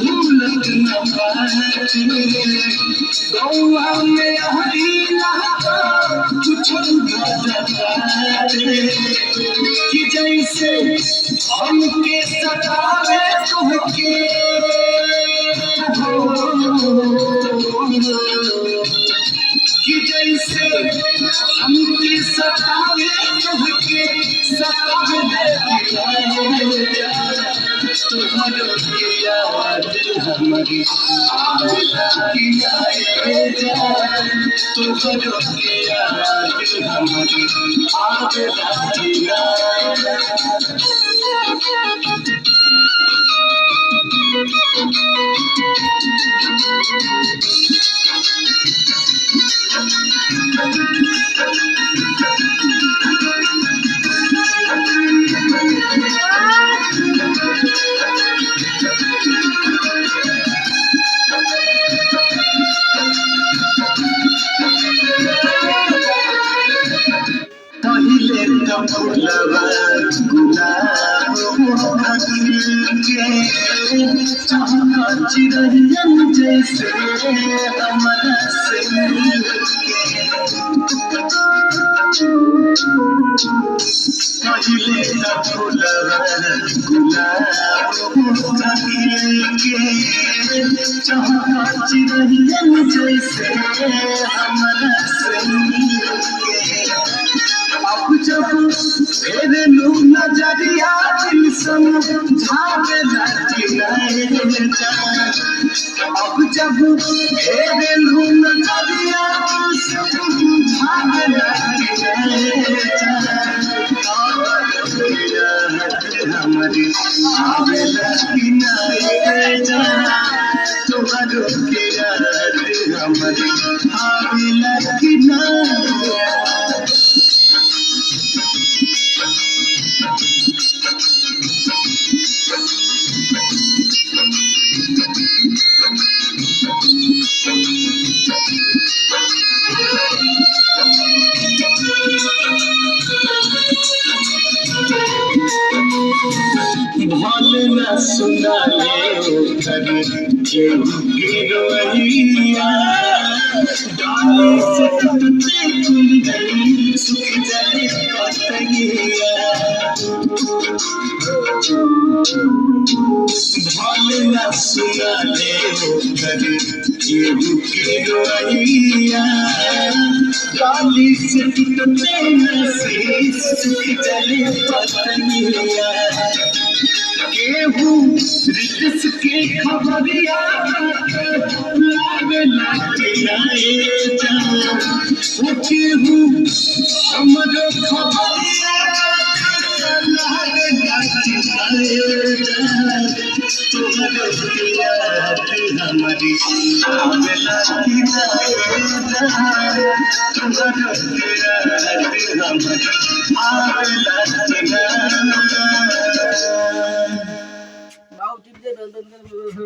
भूलत न पाती गौआ में हरीला कुछ कि जैसे हमके सतावे तुमके कि जैसे हमके सतावे तुमके सतावे तुम्हारो की याद हमारी आवेला की तुम्हारो की याद हमारी आवेला की पहिले तो फुलवा गुलाब के चाहता चिरहियन जैसे हमरा से मिलके पहिले तो फुलवा गुलाब के चाहता चिरहियन जैसे हमरा से मिलके अब जब मेरे लू नजरिया दिल समझावे लगी नहीं जा अब जब मेरे लू नजरिया दिल समझावे लगी नहीं जा हमारी आवे लगी नहीं जा तुम्हारो की याद हमारी आवे लगी नहीं भल न सुनाले कर केहू के रोइया डाली से टूटे कुंडली सुख जले पतंगिया भल न सुनाले कर केहू के रोइया डाली से टूटे सुख जले पतंगिया केहू रिश्त के खबरिया लागे लागे आए जा केहू हमरो खबरिया लागे लागे आए जा तुम्हारो याद हमारी आवे लागे आए जा तुम्हारो याद हमारी आवे लागे